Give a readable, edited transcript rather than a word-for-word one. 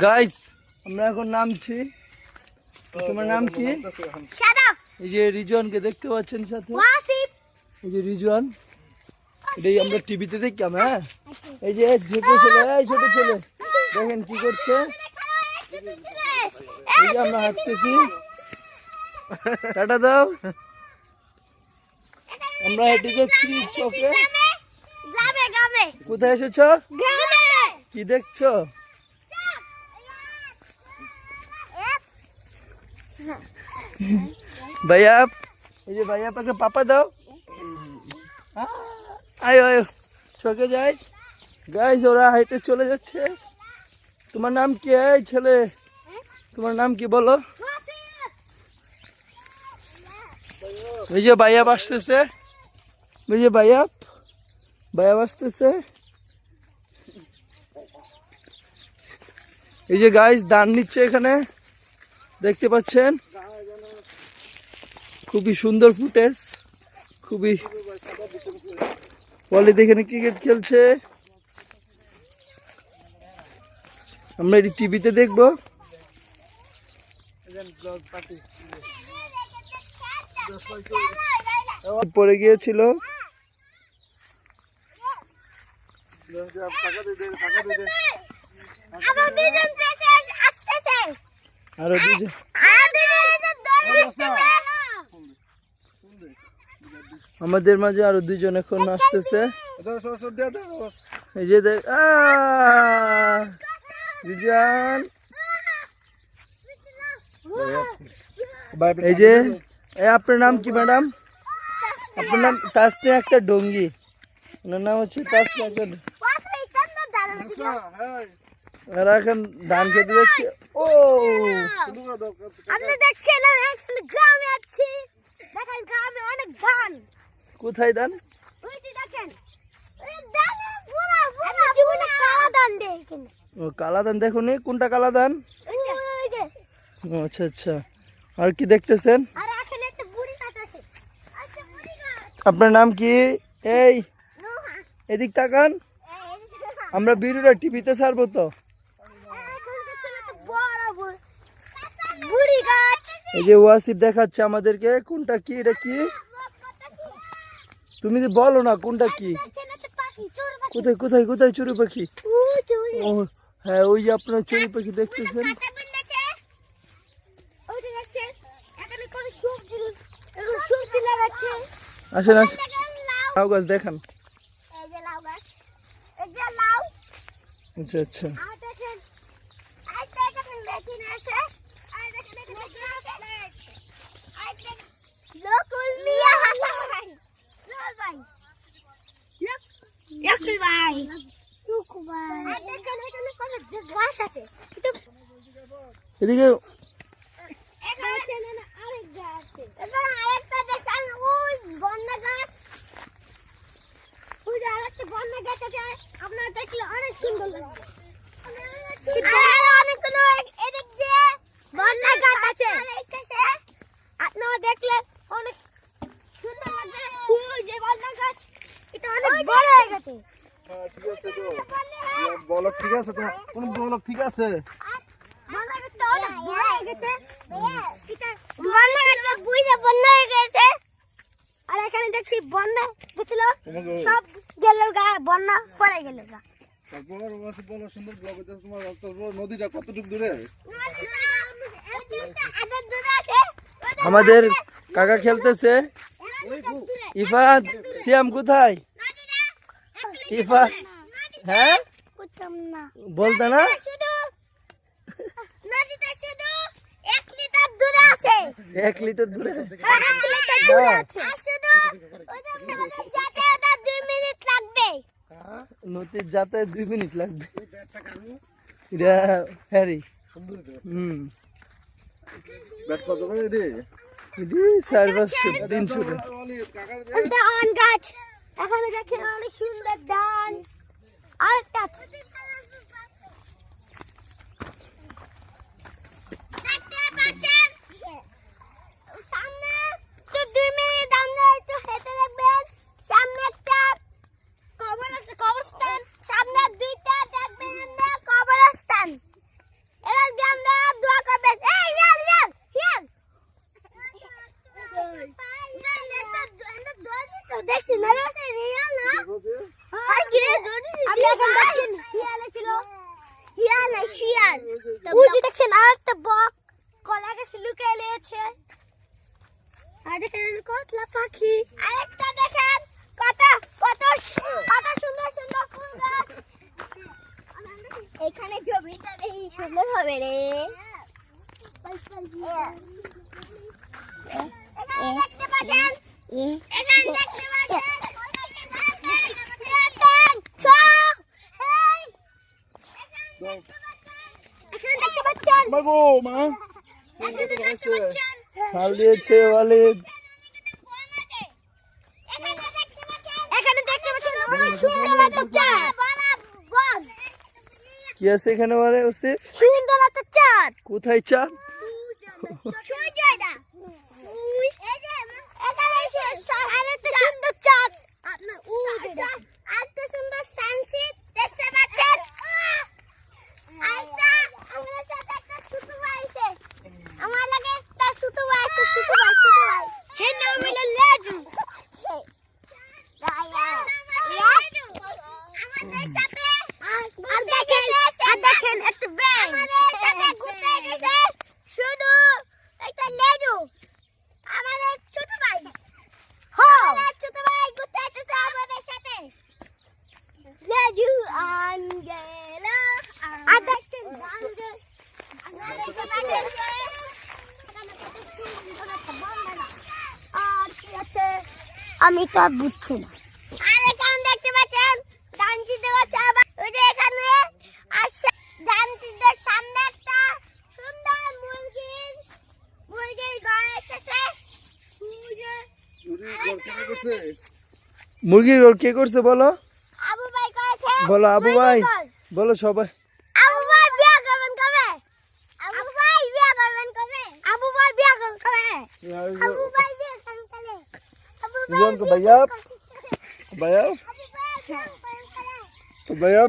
Guys আমরা এখন নামছি। তোমার নাম কি? এই যে রিজওয়ানকে দেখতে পাচ্ছেন সাথে, এই যে রিজওয়ান, এটাই আমরা টিভিতে দেখতাম। হ্যাঁ, এই যে ছোট ছেলে, এই ছোট ছেলে দেখেন কি করছে। এই যে আমরা হাঁটতেছি, টাটা দাও। আমরা হেঁটে যাচ্ছি চোখে। কোথায় এসেছ? কি দেখছো? ভাইয়া, এই যে ভাইয়া একটা পাপা দাও। আয় আয় চোখে যাই। গাইস ওরা হেঁটে চলে যাচ্ছে। তোমার নাম কি? এই ছেলে তোমার নাম কি বলো? এই যে ভাইয়া আসতেছে, এই যে ভাইয়া আসতেছে। এই যে গাইস দান নিচ্ছে এখানে, দেখতে পাচ্ছেন। খুবই সুন্দর ফুটেজ, খুবই। ওয়ালিদ এখানে ক্রিকেট খেলছে, আমরা এটি টিভিতে দেখবো। পড়ে গিয়েছিল, আরো দুজন। আমাদের মাঝে আরো দুজন এখন আসতেছে। এই যে দেখ, রিজওয়ান, এই যে আপনার নাম কি ম্যাডাম? আপনার নাম? তাসনে একটা ডঙ্গি, ওনার নাম হচ্ছে তাসনে একটা। এরা এখন ধান খেতে যাচ্ছে। ও গ্রামে আছি, দেখেন গ্রামে অনেক ধান। কোথায় ধান? ও কালা ধান। দেখো নি কোনটা কালা ধান? আচ্ছা আচ্ছা। আর কি দেখতেছেন? আপনার নাম কি? এই এদিক তাকান, আমরা ভিডিওটা টিভিতে ছাড়বো তো। এই যে ওয়াসিফ দেখাচ্ছে আমাদেরকে কোনটা কি, এটা কি তুমি যে বলো না কোনটা কি। কোথায় কোথায় কোথায় চড়ুই পাখি? ও হ্যাঁ, ওই যে আপনার চড়ুই পাখি দেখতেছেন। আসেন আসেন, লাউ গাছ দেখান। আচ্ছা আচ্ছা। এদিকে আপনারা দেখলে অনেক সুন্দর লাগবে। বন্যা গাছ আছে, আপনারা দেখলে অনেক সুন্দর লাগবে। ওই যে বন্যা গাছ, এটা অনেক বড় হয়ে গেছে। হ্যাঁ ঠিক আছে তো, বলক ঠিক আছে তোমার কোন বলক ঠিক আছে। বন্যা গাছটা অনেক বড় হয়ে গেছে, এটা বন্যা গাছটা বুইরা বন্যা হয়ে গেছে। আর এখানে দেখছি বন্যা গেছিল, সব গেল গা, বন্যা পড়ে গেল গা। তারপর ওয়াসি বলো সুন্দর ব্লগ হইতেছে তোমার। তারপর নদীটা কতটুকু দূরে? আমাদের কাকা খেলতেছে। ইফাত, সিয়াম কোথায়? ইফাত, হ্যাঁ বলতে না, নদীতে শুধু 1 লিটার দূরে আছে। 1 লিটার দূরে? হ্যাঁ, 1 লিটার দূরে আছে। শুধু যাতায়াতে 2 মিনিট লাগবে। নদীর যাতায়াত 2 মিনিট লাগবে। এটা হ্যারি। ব্যাট কত করে রে? এটি 4-5 টাকা। ধান গাছ এখানে দেখছেন, অনেক সুন্দর ধান। আরেকটা আছে, দেখতে পাচ্ছেন সামনে। তো 2 মিনিট আমরা একটু হেঁটে দেখবেন, সামনে একটা কবর আছে, কবরস্থান। সামনে 2টা দেখবেন কবরস্থান। শিয়াল ওই যে দেখছেন আরেকটা বক কলা গাছে লুকিয়ে লেছে আর দেখেন কতলা পাখি আরেকটা দেখেন কত কত কত সুন্দর সুন্দর ফুল গাছ এখানে জমিটা বেশি সুন্দর হবে রে এখানে দেখতে পাচ্ছেন এখানে দেখতে পাচ্ছেন এখানে দেখতে পাচ্ছেন মাগো মা হাল দিয়েছে ওয়ালিদ। এখানে দেখতে পাচ্ছেন অনেক সুন্দর একটা চাঁদ কি আছে এখানে বলে ওসিফ? সুন্দর একটা চাঁদ কোথায় চাঁদ? সূর্যটা এই যে এখানে আরেকটা সুন্দর চাঁদ আপনার আরেকটা সুন্দর সানসেট দেখতে পাচ্ছেন আইতা আমার সাথে একটা ছোট ভাই আছে আমার লাগে একটা ছোট ভাই হে নাম হলো লেজু আমাদের সাথে আর দেখেন একটা ব্যাং আমাদের সাথে ঘুরতে গেছে শুধু একটা লেজু আমাদের ছোট ভাই আমাদের ছোট ভাই ঘুরতে গেছে আমাদের সাথে লেজু আঙ্গেলা আর দেখেন আর কি আছে আমি তো আর বুঝছি না আর এখানে দেখতে পাচ্ছেন ডানচিতে আছে আবার ওই যে এখানে আর ডানচিতের সামনে একটা সুন্দর মুরগির ঘর এসেছে মুরগির ঘর কে করছে বলো? আবু ভাই করেছে বলো আবু ভাই, বলো সবাই। আবু ভাই বিয়ে করবেন কবে? আবু ভাই বিয়ে করবেন কবে? আবু ভাই বিয়ে করবেন কবে? আবু ভাই বিয়ে করবেন কবে? আবু रिजवान को भैया भैया भाई तो भैया